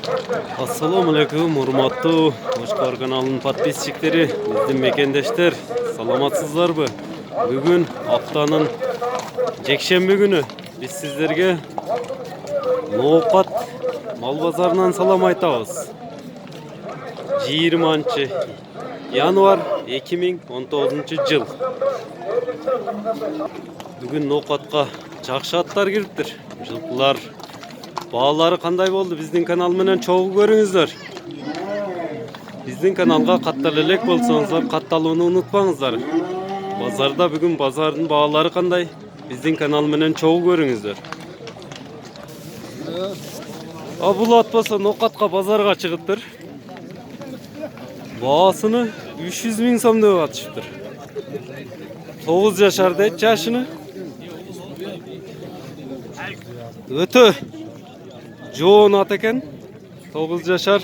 Assalamu alaikum, hurmatlı Hoşkar kanalının подписчиктери, біздің мекендештер, саламатсыздар бы? Бүгін аптаның жексенбі күні біз сіздерге Ноқат мал базарынан салам айтабыз. 20 январ 2019 жыл. Бүгін Ноқатқа жақсы аттар кіріптір. Жылқылар бағалары қандай болды? Біздің канал менен чогуу көрүңүздөр. Біздің каналға каттала элек болсоңуздар, катталууну унутпаңыздар. Базарда бүгүн базардын бағалары қандай? Біздің канал менен чогуу көрүңүздөр. Бул ат болсо Ноқатқа базарга чыгыптыр. Баасыны 300 000 сом деп атышыптыр. 9 жашар дейт жашыны. Өтө жоон ат экен. 9 жашар.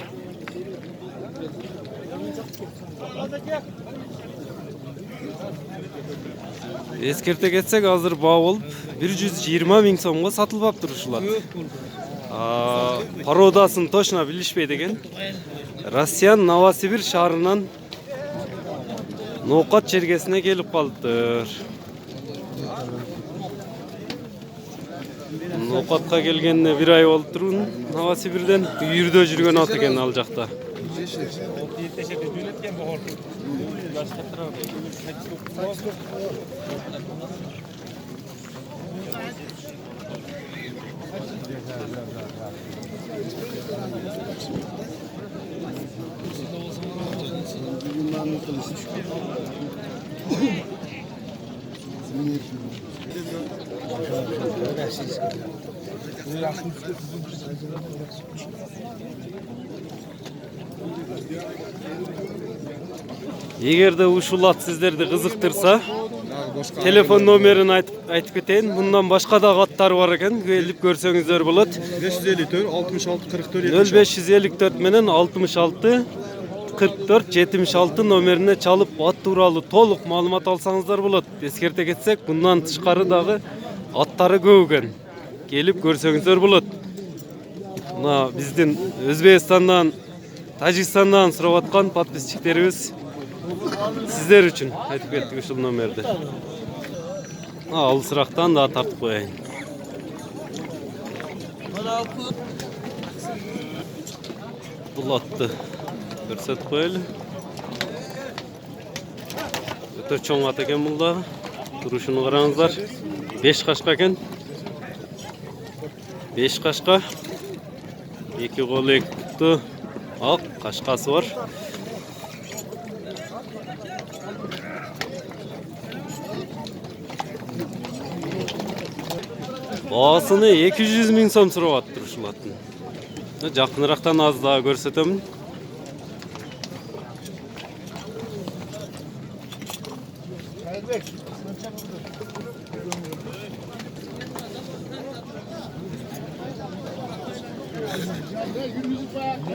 Эскерте кетсек, азыр баа болуп 120 000 сомго сатылбаптыр ушул ат. Породасын точно билишпейт экен. Россиян Новосибир шаарынан Ноқат чергесине келип калыптыр. Ноқатқа келгеніне 1 ай болуп турун. Новосибирден үйүрдө жүргөн ат экен ал жакта. Эгерде ушул ат сиздерди кызыктырса, телефон номерин айтып кетейин. Мындан башка да аттар бар экен. Келип көрсөңүздөр болот. 554 66 44 0554 менен 66 44 76 номерине чалып ат тууралуу толук маалымат алсаңыздар болот. Эскерте кетсек, мындан тышкары дагы аттары көп экен. Келип көрсөңүздөр болот. Мына биздин Өзбекстандан, Тажикстандан сурап аткан подписчиктерибиз сиздер үчүн айтып кеттик ушул номерди. Алысырактан да тартып коеюн. Бул атты көрсөтүп коелу. Өтө чоң ат экен бул да. Турушуну караңыздар. 5 кашка экен. 5 кашка. 2 колу эки ак кашкасы бар. Баасыны 200 000 сом сурап аттыр ушул аттын. Жакынырактан аз да көрсөтөмүн.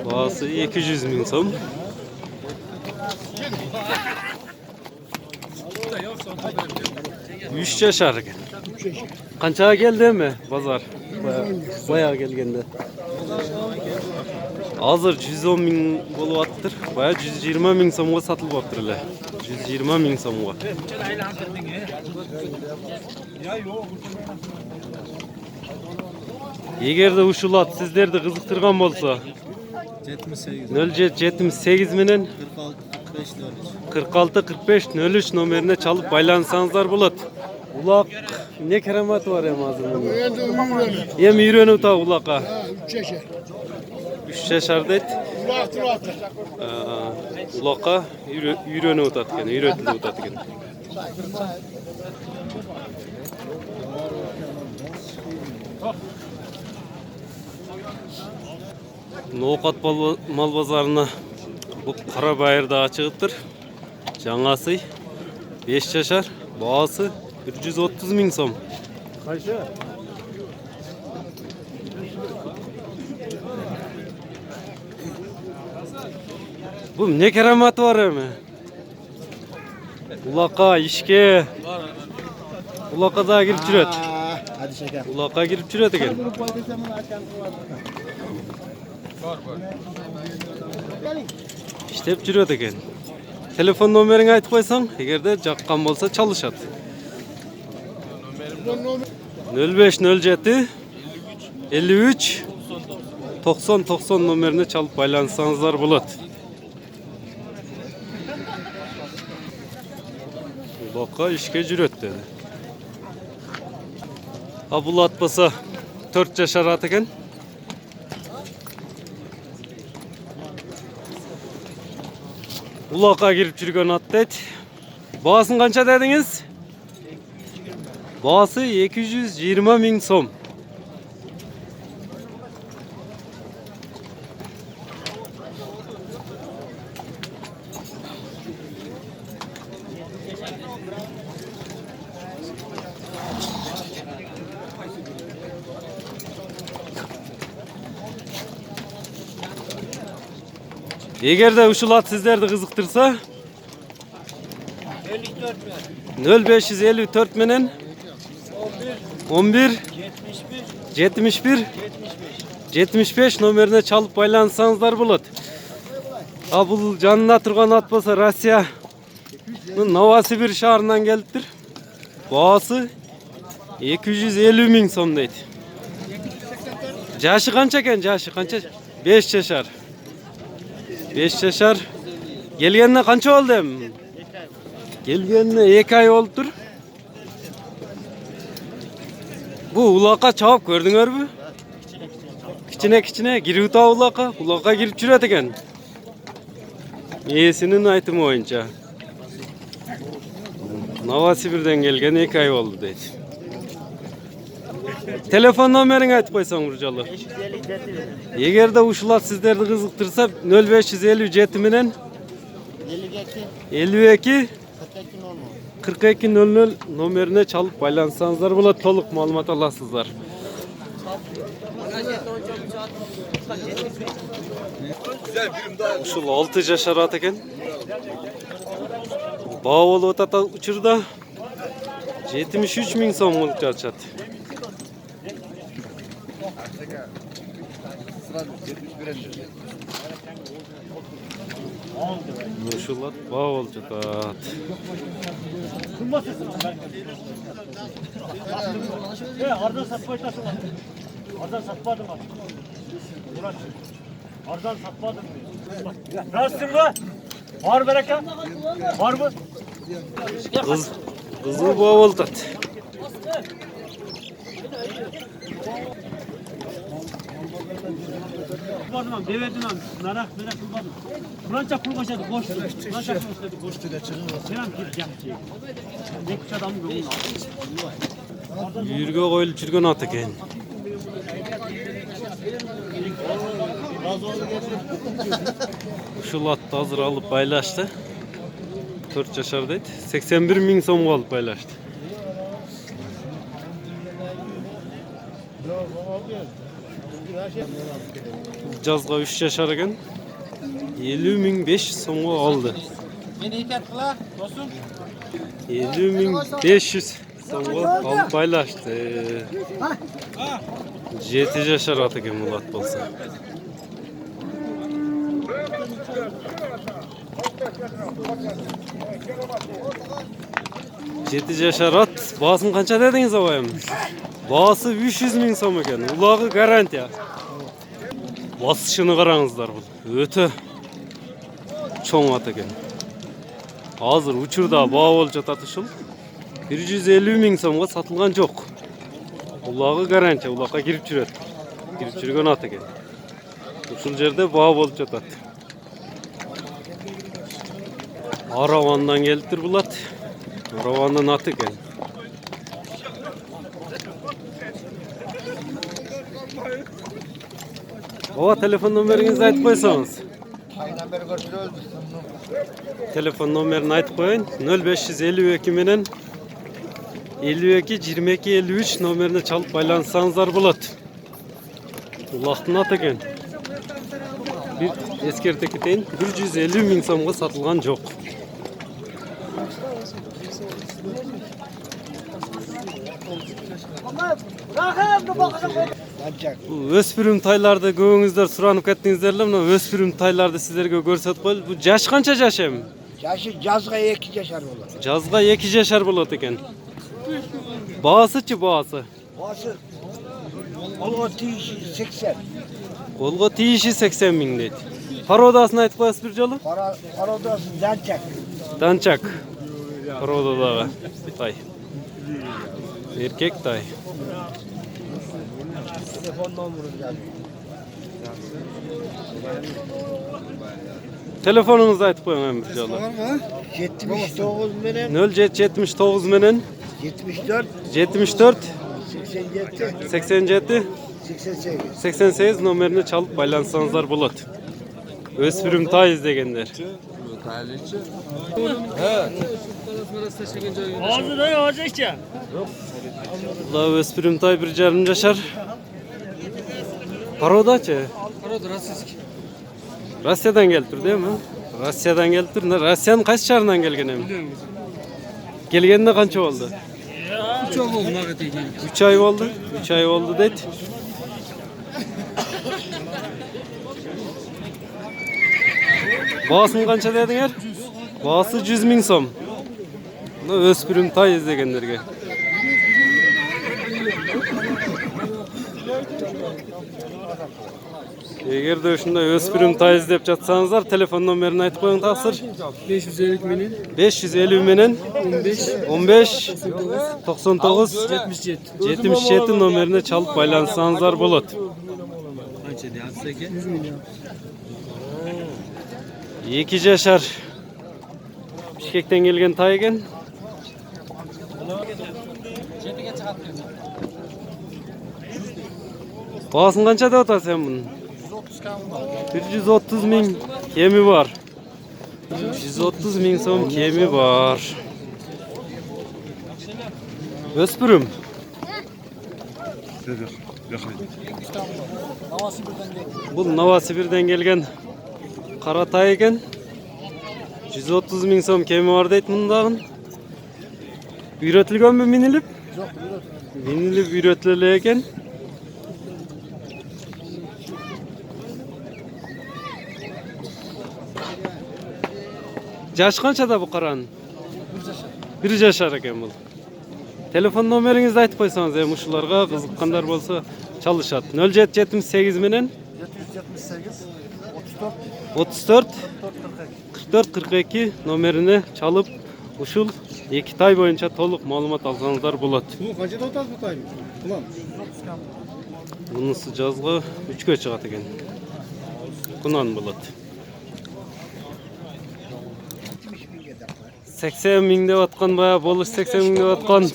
Baası 200 000 сом. Üç yaşar eкен. Kançaga geldi mi bazar? Bayağı gelgende. Hazır 110 000 bolup attır. Bayağı 120 000 somga satılıp attır ele. 120 000 somga. Эгерде ушул ат сиздерди кызыктырган болсо 0778 менен 46 45 03 номерине чалып байлансаңыздар болот. Улак не керемати бар эми азыр муну. Эми үйрөнүп та улакка. 3 жашар дейт. Улакка үйрөнүп атат экен, үйрөтүлүп атат экен. Ноқат мал базарына бұл қара байырда чыгыптыр. Жаңасы 5 жашар, баасы 130 000 сом. Қайшы? Бұл не керематы бар эми? Улакка, ишке. Улакка да кирип жүрөт. Улакка кирип жүрөт экен. İşte hep жүреді екен. Telefon numarını aytıp koysan, egerde жаққан болса çalışat. 0507 53 90 90 numarını çalıp baylansanızlar болады. Бақа işке жүреді dedi. Бұл атпаса 4 жашар ат екен. Улаққа кіріп жүрген ат дейді. Бағасын қанша дедіңіз? Бағасы 220 мың сом. Егер де ушул ат сіздерді қызықтырса 0554 менен 11 71 75 номеріне çalıp байлансаңыздар болады. Бұл жанында тұрған ат болса Россия Новосибир шаарынан келиптир. Бағасы 250 мың сом дейді. Жашы қанша екен? Жашы қанша? 5 жашар. 5 жашар. Келгеніне қанша болды? Келгеніне 2 ай oldu тұр. Bu ulaqqa çabuk gördüңөр mü? Kichine girip ta ulaqqa girip жүреді екен. Иесінің айтымы бойынша. Новосибирден келген 2 ай oldu дейді. Telefon numarını айтып қойсаң Нұржалы. Егер де ушул ат сіздерді қызықтырса 0557 менен 52 4200 номеріне çalıp байлансаңыздар болады, толық маалымат аласыздар. Ушул 6 жашар ат екен. Баа болуп атат учурда 73 мың сом болуп жатышат. Ушул ат баа болуп жатат. Ardan satmaytasın. Ardan satmadın mı? Murat. Ardan satmadın mı? Nasılsın lan? Var bereket? Var mı? Kızıl baa болуп атат. Kılmadım, devedin lan. Merak kılmadım. Buranca pul kaçadı, boştu. Buranca pul kaçadı, boştu. Selam git yaptı. Ne kuş adamı görüyorsun? Үйірге қойылып жүрген ат екен. Ушул атты азыр алып байлашты. 4 жашар дейт. 81 мың сомго алып байлашты. Жазга 3 жашар екен. 50 мың 500 сомго алды. 50 мың 500 Soğuk alıp paylaştı. 7 yaşar at eкен бұл ат болса. Жеті жашар ат. Бағасын қанша дедіңіз абайым? Бағасы 300 мың сом екен. Улағы гарантия. Басышыны қараңыздар бұл. Өте чоң ат екен. Азыр учурда баа болуп жатат ушул. 150 мың сомға сатылған жоқ. Улағы гарантия, улаққа кіріп жүреді. Кіріп жүрген ат екен. Ушул жерде баа болуп жатат. Аравандан келиптир бул ат. Аравандан ат екен. Ова телефон номеріңізді айтып қойсаңыз. Telefon numarını айтып koyun. 0552 менен 52 22 53 номерine çalıp baylansanızlar болады. Улақтың аты екен. Bir eskerte кетейін. 150 мың сомға сатылған жоқ. Ancak Bu öspürüm taylarda göğünüzler suranıp kettiňizderler, mına öspürüm taylarda sizlerge görsetip koýdy. Bu jaş kança jaş em? yaşı yazga 2 yaşar olur. Жазга 2 жашар болот экен. Баасычы баасы? Bazı olga tiyişi 80. Колго тийиши 80 миң дейт. Пародасын айтып коесуз бир жолу? Parodası zancak. Данчак. Пародадагы тай. Эркек тай. Telefon numarası yazıyor. Telefonunuzu айтып коюң бир жолу. 79 menen 0779 менен 74 74 87 87 88. 88 номерине чалып байлансаңыздар болот. Өспүрүм тай издегендер. Hazır ay hazır işte. Bular өспүрүм тай 1,5 жашар. Пародачы? Paroda rossiyskiy. Rossiyadan kelip tur, değil mi? Rossiyadan kelip tur. Rossiyanın qaysi şahrinden kelgen em? Kelgende qancha oldu? 3 oy bo'ldi naqd ekan. 3 ay oldu. 3 ay oldu deydi. Bağısını qancha dediňer? Bağısı 100 ming so'm. Buna öspürüm tay izlegenlerge. Eger de uşunda öspürüm tay izlep jatsaňyzlar, telefon nomerini aytyp koýuň taksir. 550 menen 550 menen 15 99 77. 77 nomerine çalıp baylansanızlar bolat. Qancha deyapsiz aka? 100 million. 2 жашар. Bişkekten gelgen tay eken. Bağısın kança da ota sen bunun? 130 ming kemi var. 130 ming so'm kemi var. Öspürüm. Bu Novosibir'den gelgen qara tay eken. 130 ming so'm kemi var deyt mundagın. Üretilgen mi minilip? Yok, Minilip üretileli eken. Jaş kança da bu qaranın? 1 жашар eken bu. Telefon nomerinizdi aytıp koysanız hem uşularga kızıkkandar bolsa çalışat. 0778 menen 778 34 34 44 42 nomerine çalıp uşul 2 tay boyunca toluk malumat alsanızlar bolat. Bu qancha otaz bu taymi? Ulan. Bunысы жазғы 3-кө чыгат экен. Кунан болот. 80 ming деп аткан бая болуш 80 ming деп аткан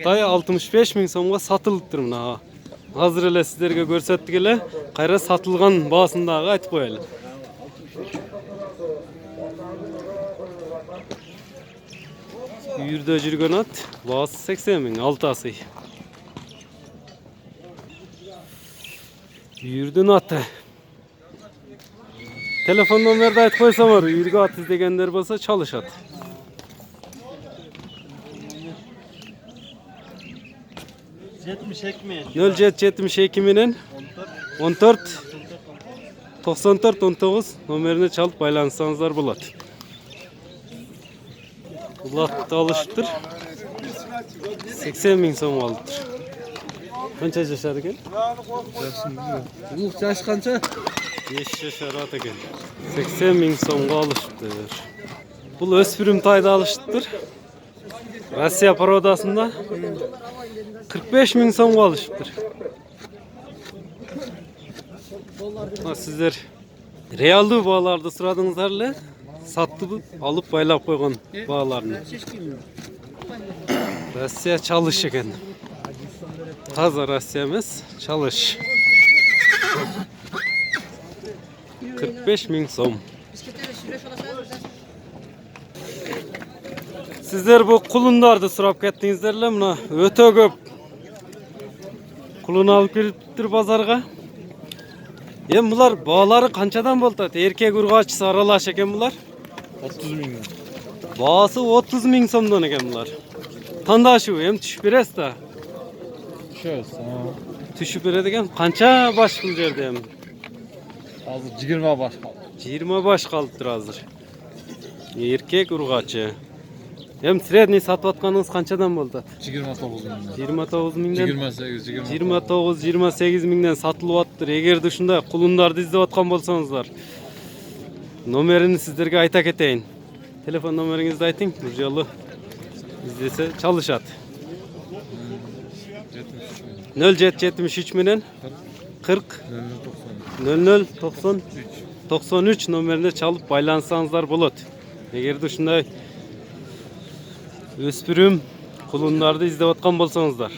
тай 65 ming сомго сатылыптыр мына. Азыр эле сиздерге көрсөттүк эле, кайра сатылган баасындагы айтып коелу. Үйүрдө жүргөн ат, баасы 80 ming, алтасы. Үйүрдүн аты. Telefon номерди айтып койсоңор, үйүргө ат издегендер болсо чалышат. Ekme. 0772 менен 14 94 19 номерине чалып байлансаңыздар болот. Бул атты алыштыр. 80 ming сом алдыр. Канча жашар экен? Ulug' yash qancha? 5 жашар ат экен. 80 ming сомго алыштыр. Бул өспүрүм тайда алыштыр. Россия пародасында 45 ming сомго алыштыр. Sizler realдуу бааларды сурадыңыздар эле, саттып алып байлап койгон бааларын. Россия чалыш экен. Таза Россия эмес, чалыш. 45 ming сом. Sizler bu kulundарды сурап кеттиңиздер эле, мына өтө көп кулун алып келиптир базарга. Эми булар баалары канчадан болот? Эркек ургачысы аралаш экен булар. 30 ming. Baası 30 ming сомдон экен булар. Тандашуу эми түшүп бересиз да. Şöyle. Түшүп берет экен. Канча баш бул жерде эми? Azı 20 baş. 20 баш калыптыр азыр. Эркек ургачы. Эми средний сатып атканыңыз канчадан болду? 29 bin. 29 миңден. 28, 29-28 миңден сатылып аттыр. Эгерде ушундай кулундарды издеп аткан болсоңуздар, номерин сиздерге айта кетейин. Телефон номериңизди айтың. Бул жолу издесе чалышат. 0773 менен 40 00 93 номерине чалып байлансаңыздар болот. Эгерде ушундай өспүрүм кулундарды издеп аткан болсоңуздар.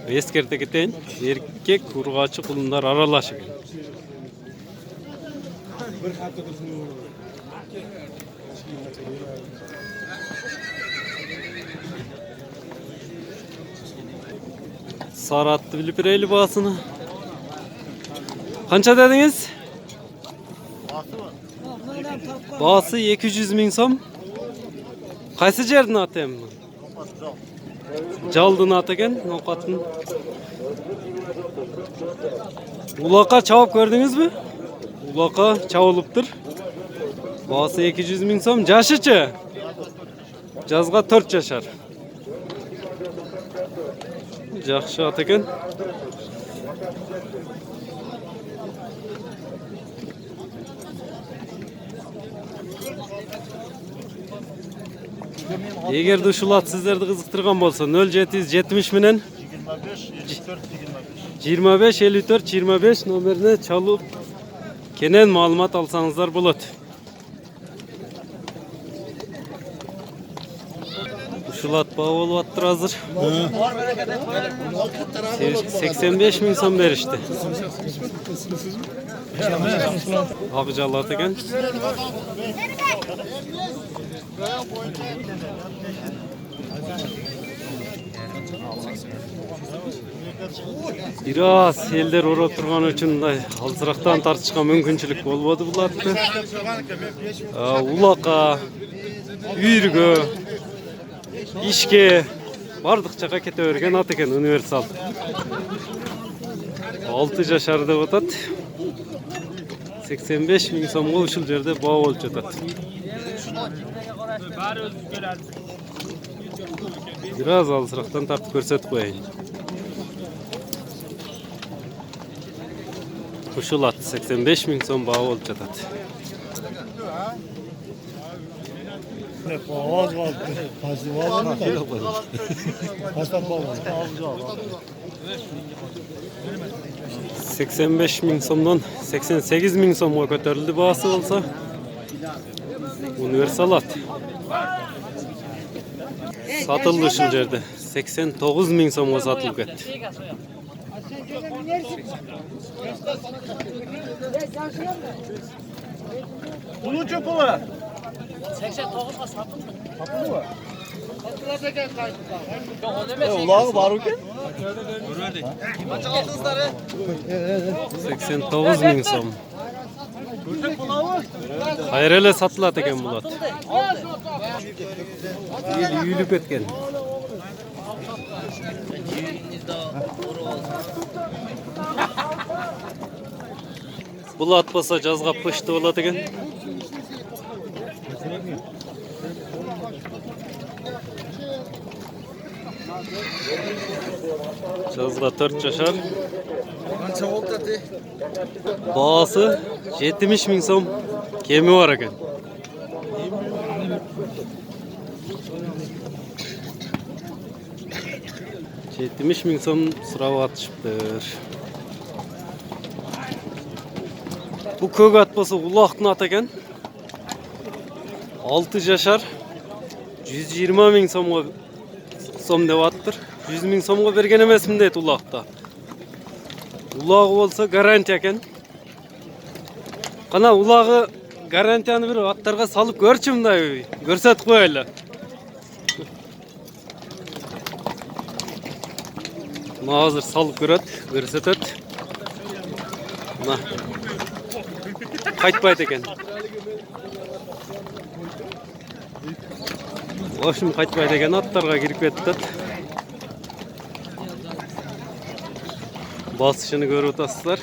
Эскерте кетейин, эркек ургачы кулундар аралаш экен. Сары атты билип берели баасыны. Канча дедиңиз? Baası 200 bin som. Kaysı жердин аты эми? Жалдын аты экен, ноқаттын. Улакка чабып көрдүңүзбү? Улакка чабылыптыр. Baası 200 bin som. Жашычы? Жазга 4 жашар. Жакшы ат экен. Эгерде ушул ат сиздерди кызыктырган болсо 0770 менен 25 54 25 номерине чалып кенен маалымат алсаңыздар болот. Ушул ат баа болуп аттыр азыр. 85 миң сом беришти. Ак жал ат экен. Biraz elder oroп турган үчүн мындай алсырактан тартышка мүмкүнчүлүк болбоду бул атты. Улакка, үйргө, ишке бардык жака кете берген ат экен, универсал. 6 жашар деп атат. 85 миң сомго ушул жерде баа болуп жатат. Biraz alsıraqtan tartып көрсөтүп коеюн. Ушул ат 85 миң сом баа болуп жатат. Boğaz kaldı. Fazla var mı? Hasta boğaz. 85 ming so'mdan 88 ming so'mga ko'tarildi bahosi bo'lsa. Universal at. Satıldı şu yerde. 89 ming so'mga satılıp ketdi. Bunun çöpü 89'a satıldı. Satıldı mı? Ulağı var mı ki? 89 ming so'm. Hayırlı satılat eken bu at. Yülüp etken. Bu at basa жазга пышты болот экен. Жазга 4 жашар. Qancha oldi? Baası 70 ming so'm kemi var ekan. Yetmiş ming so'm surab atışıptır. Bu kög at bolsa ulaqtın at ekan. 6 жашар. 120 ming so'm deb attir. 100 ming so'mga bergen emasmin deydi ulaqda. Ulağı bolsa garantiya ekan. Qana ulağı garantiyani bir atlarga salıp görçü münday. Görsatib qo'yayli. Hazır salıp görsetet. Mana. Qaytpaydı ekan. Oşum qaytpaydı ekan, atlarga kirip ketdi. Basışını görüp otasızlar.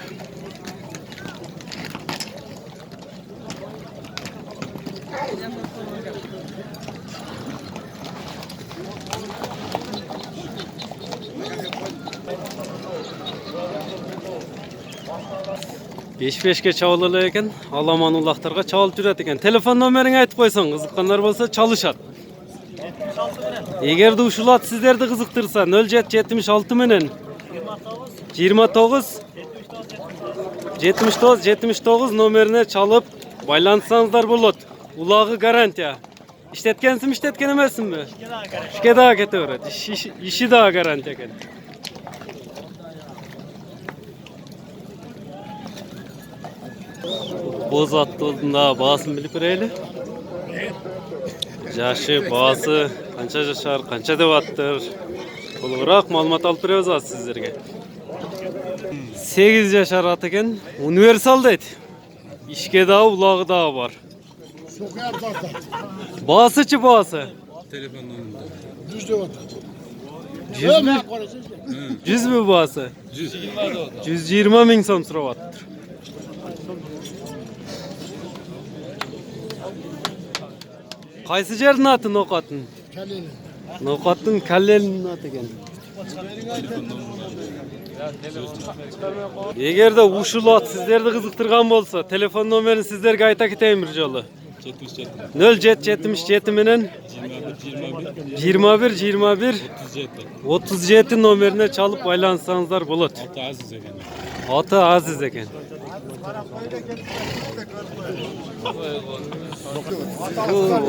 Beş-beşke çağılalı eken, alaman ulaqtarga çağılıp jüret eken. Telefon nomerini aytıp koysan, kızıqqanlar bolsa çalışat. Eğer uşul at sizlerdi kızıktırsa 0776 menen 29 79 nomerine çalıp baylansanızlar bolot. Ulağı garantiya. İşletkensin mi işletken emasın mı? İşke daha keteöret. İşi daha garantiya eken. Boz attı olduğunda bağısını bilip vereyli. Yaşı, bağısı, kança yaşar, kança devattır. Olarak malumat alıp veremiz az sizlerge. 8 yaşar atıken universal deydi. İşke daha, ulağı daha var. Bağısı çı bağısı? Düz de var. 100 mü bağısı? 120 bin son sıravattır. Qaysı jerin atı Nokat'ın? Kelleli. Nokat'ın Kelleli'nin atı eken. Eğer de uşul at sizlerdi kızıktırgan bolsa, telefon nomerini sizlerge ayta keteyim bir jolu. 0777 menen 21 37 nomerine çalıp baylansanızlar bolot. Atı Aziz eken.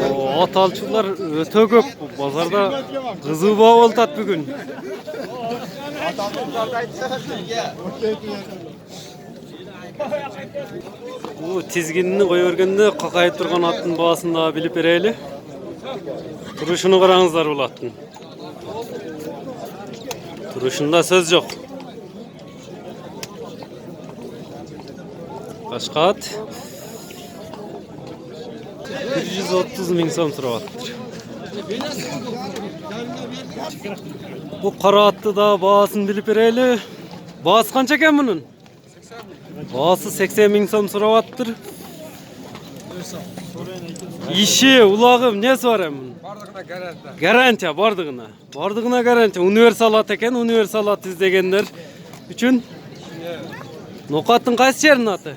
Bu at alçılar öte köp. Pazarda kızı bağ oltat bugün. Bu tizginini koyurganda kakayıp durgan attın bağısını daha bilip vereyli. Turuşunu qarаңыздар бұл аттың. Turuşunda söz yok. Başka at 130 bin som sıravattır. Bu kara attı da bağısını bilip vereyli. Bağısı kança eken bunun? Bağısı 80 bin som sıravattır. İşi, ulağım, ne sorayım bunun? Bardığına garanti. Garantiya, bardığına. Bardığına garantiya. Universal at eken, universal at izlegenler üçün. Nokat'ın qaysı yerinin atı?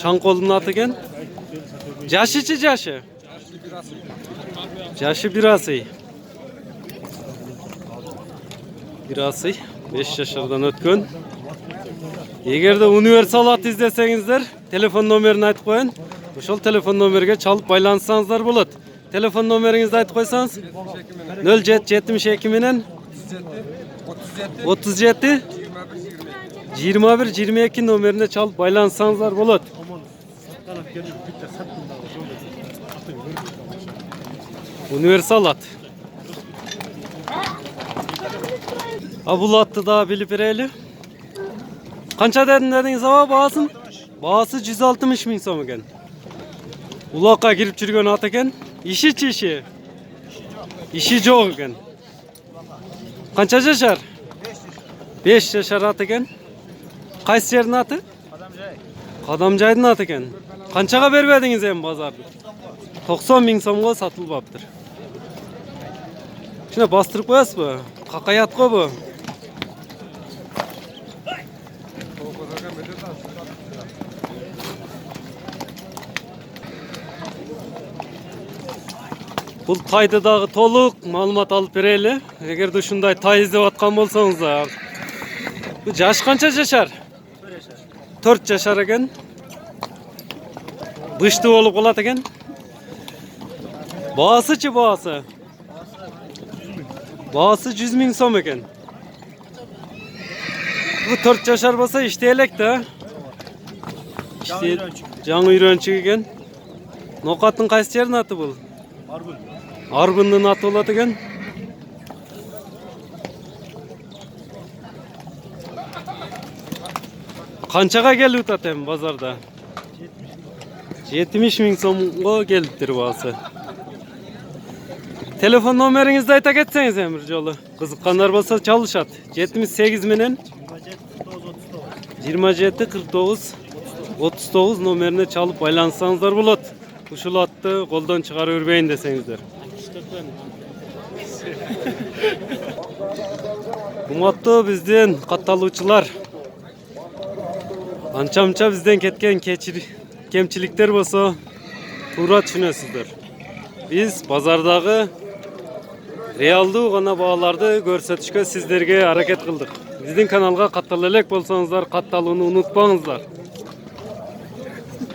Şankol'un atı eken. Jaşı jaşı. Jaşı bir asıy. Bir asıy. 5 yaşlardan ötkön. Eğer de universal at izlesеңіздер, telefon nomerini aytıp koyun. Ошол telefon nomerге çalıp baylansanızlar bolot. Telefon nomerinizi aytıp koysanız 0772 menen 37 21 22 nomerine çalıp baylansanızlar bolot. Universal at. Abul attı da bilip vereyli. Kança dediniz ama bağısın? Bağısı 160 bin som eken. Ulaqqa girip жүрген at eken. İşi çişi. İşi жоқ eken. Kança yaşar? 5 yaşar at eken. Qayсы жердің аты? Qadamjayдың аты eken. Kançaga berbediniz hem bazarda? 90 bin somga satılıp aptır. Şuna bastırıp koyasız mı? Kakayat ko bu. Бұл тайды дағы толық малымат алып берелі. Егер де шундай тай іздеп атқан болсаңыздар. Бұл жаш қанша жашар? 4 жашар екен. Бышты болып қалады екен. Бағасы çı бағасы? Бағасы 100 bin som екен. Бұл 4 жашар болса іштелек та. Жаңы үйреншік екен. Нокаттың қайсы жердің аты бұл? Argun'un atı oladı gen. Kançaga gelip atem bazarda? 70 bin somga geliptir bazı. Telefon numarangizdi ayta ketseniz emir jolu. Kızıqqanlar bolsa çalışat. 78 menen 27 49 39 nomerine çalıp baylansanızlar bulat. Uşul attı koldan çıkarıvermeyin desengizler. Umatlı bizden kattalıçılar. Ança bizden ketken kemçilikler bolsa tuğra düşünesizler. Biz pazardağı realdı gana bağlarda görsetişke sizlerge hareket kıldık. Bizden kanalga kattalelek bolsanızlar kattalığını unutmаңызlar.